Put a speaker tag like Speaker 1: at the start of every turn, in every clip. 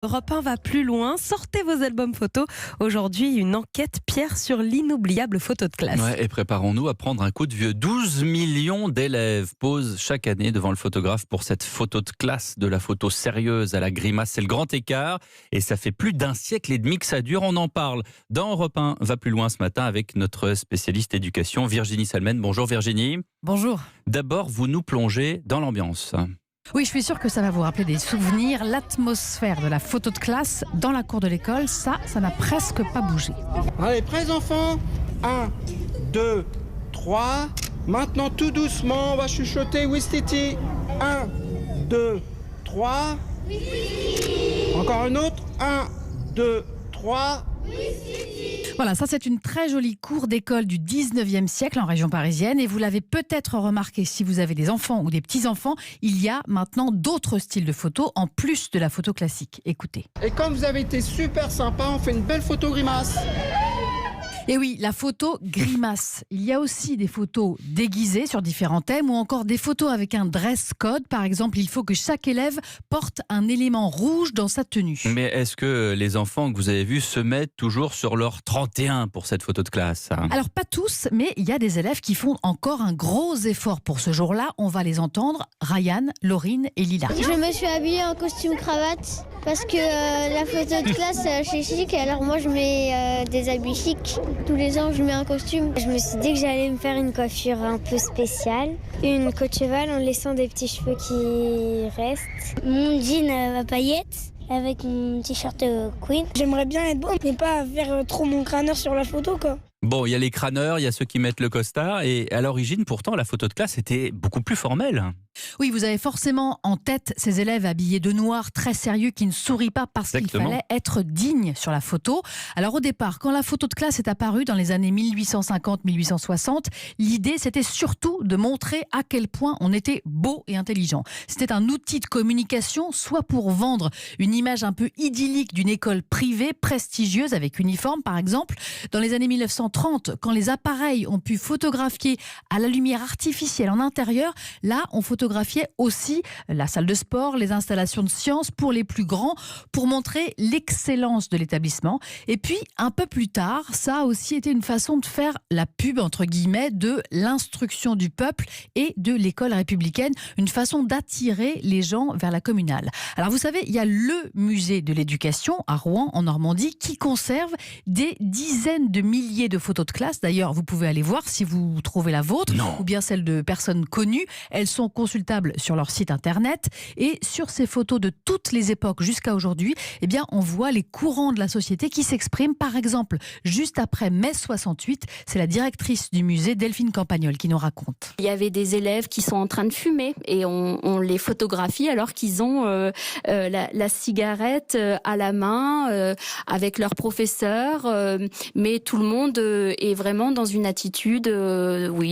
Speaker 1: Europe 1 va plus loin, sortez vos albums photos. Aujourd'hui, une enquête Pierre sur l'inoubliable photo de classe.
Speaker 2: Ouais, et préparons-nous à prendre un coup de vieux. 12 millions d'élèves posent chaque année devant le photographe pour cette photo de classe, de la photo sérieuse à la grimace. C'est le grand écart et ça fait plus d'un siècle et demi que ça dure. On en parle dans Europe 1 va plus loin ce matin avec notre spécialiste éducation Virginie Salmen. Bonjour Virginie.
Speaker 3: Bonjour.
Speaker 2: D'abord, vous nous plongez dans l'ambiance.
Speaker 3: Oui, je suis sûre que ça va vous rappeler des souvenirs. L'atmosphère de la photo de classe dans la cour de l'école, ça n'a presque pas bougé.
Speaker 4: Allez, prêts enfants 1, 2, 3. Maintenant tout doucement, on va chuchoter Wistiti. 1, 2, 3. Encore une autre. 1, 2, 3.
Speaker 3: Voilà, ça c'est une très jolie cour d'école du 19e siècle en région parisienne. Et vous l'avez peut-être remarqué si vous avez des enfants ou des petits-enfants, il y a maintenant d'autres styles de photos en plus de la photo classique. Écoutez.
Speaker 4: Et comme vous avez été super sympa, on fait une belle photo grimace.
Speaker 3: Et oui, la photo grimace. Il y a aussi des photos déguisées sur différents thèmes ou encore des photos avec un dress code. Par exemple, il faut que chaque élève porte un élément rouge dans sa tenue.
Speaker 2: Mais est-ce que les enfants que vous avez vus se mettent toujours sur leur 31 pour cette photo de classe?
Speaker 3: Alors pas tous, mais il y a des élèves qui font encore un gros effort pour ce jour-là. On va les entendre, Ryan, Laurine et Lila.
Speaker 5: Je me suis habillée en costume cravate parce que la photo de classe c'est chic, alors moi je mets des habits chics. Tous les ans je mets un costume. Je me suis dit que j'allais me faire une coiffure un peu spéciale, une queue de cheval en laissant des petits cheveux qui restent. Mon jean à paillettes avec mon t-shirt Queen.
Speaker 6: J'aimerais bien être beau, mais pas faire trop mon crâneur sur la photo, quoi.
Speaker 2: Bon, il y a les crâneurs, il y a ceux qui mettent le costard. Et à l'origine, pourtant, la photo de classe était beaucoup plus formelle.
Speaker 3: Oui, vous avez forcément en tête ces élèves habillés de noir, très sérieux, qui ne sourient pas parce qu'il fallait être digne sur la photo. Alors au départ, quand la photo de classe est apparue dans les années 1850-1860, l'idée c'était surtout de montrer à quel point on était beau et intelligent. C'était un outil de communication, soit pour vendre une image un peu idyllique d'une école privée, prestigieuse, avec uniforme par exemple. Dans les années 1930, quand les appareils ont pu photographier à la lumière artificielle en intérieur, là on photographiait aussi la salle de sport, les installations de sciences pour les plus grands, pour montrer l'excellence de l'établissement. Et puis, un peu plus tard, ça a aussi été une façon de faire la pub, entre guillemets, de l'instruction du peuple et de l'école républicaine, une façon d'attirer les gens vers la communale. Alors vous savez, il y a le musée de l'éducation à Rouen, en Normandie, qui conserve des dizaines de milliers de photos de classe. D'ailleurs, vous pouvez aller voir si vous trouvez la vôtre, ou bien celle de personnes connues. Elles sont consultables sur leur site internet, et sur ces photos de toutes les époques jusqu'à aujourd'hui, eh bien, on voit les courants de la société qui s'expriment. Par exemple, juste après mai 68, c'est la directrice du musée, Delphine Campagnol, qui nous raconte.
Speaker 7: Il y avait des élèves qui sont en train de fumer et on les photographie alors qu'ils ont la cigarette à la main avec leur professeur, mais tout le monde est vraiment dans une attitude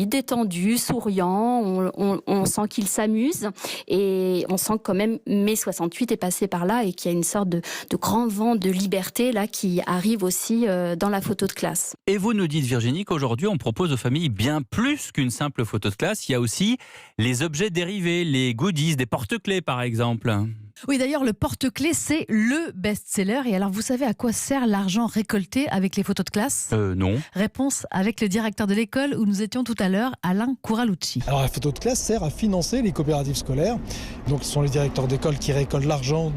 Speaker 7: détendue, souriant, on sent qu'ils s'amusent et on sent que quand même mai 68 est passé par là et qu'il y a une sorte de grand vent de liberté là qui arrive aussi dans la photo de classe.
Speaker 2: Et vous nous dites, Virginie, qu'aujourd'hui on propose aux familles bien plus qu'une simple photo de classe. Il y a aussi les objets dérivés, les goodies, des porte-clés par exemple.
Speaker 3: Oui, d'ailleurs, le porte-clés, c'est le best-seller. Et alors, vous savez à quoi sert l'argent récolté avec les photos de classe ?
Speaker 2: Non.
Speaker 3: Réponse avec le directeur de l'école où nous étions tout à l'heure, Alain Couralucci.
Speaker 8: Alors, la photo de classe sert à financer les coopératives scolaires. Donc, ce sont les directeurs d'école qui récoltent l'argent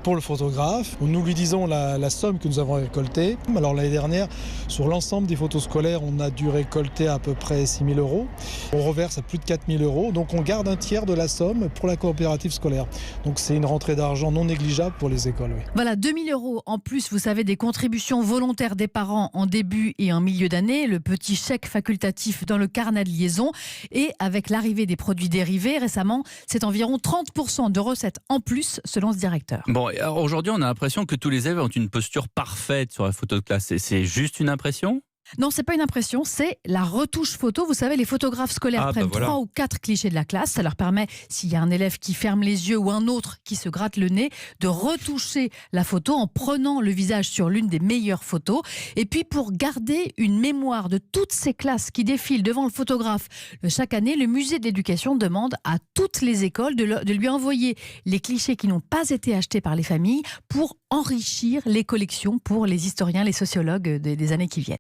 Speaker 8: pour le photographe. Nous lui disons la somme que nous avons récoltée. Alors, l'année dernière, sur l'ensemble des photos scolaires, on a dû récolter à peu près 6 000 euros. On reverse à plus de 4 000 euros. Donc, on garde un tiers de la somme pour la coopérative scolaire. Donc, c'est une rentrée d'argent non négligeable pour les écoles. Oui.
Speaker 3: Voilà, 2 000 euros en plus, vous savez, des contributions volontaires des parents en début et en milieu d'année, le petit chèque facultatif dans le carnet de liaison. Et avec l'arrivée des produits dérivés récemment, c'est environ 30% de recettes en plus selon ce directeur.
Speaker 2: Bon, aujourd'hui on a l'impression que tous les élèves ont une posture parfaite sur la photo de classe. C'est juste une impression ?
Speaker 3: Non, c'est pas une impression, c'est la retouche photo. Vous savez, les photographes scolaires prennent 3 ou 4 clichés de la classe. Ça leur permet, s'il y a un élève qui ferme les yeux ou un autre qui se gratte le nez, de retoucher la photo en prenant le visage sur l'une des meilleures photos. Et puis, pour garder une mémoire de toutes ces classes qui défilent devant le photographe, chaque année, le musée de l'éducation demande à toutes les écoles de lui envoyer les clichés qui n'ont pas été achetés par les familles pour enrichir les collections pour les historiens, les sociologues des années qui viennent.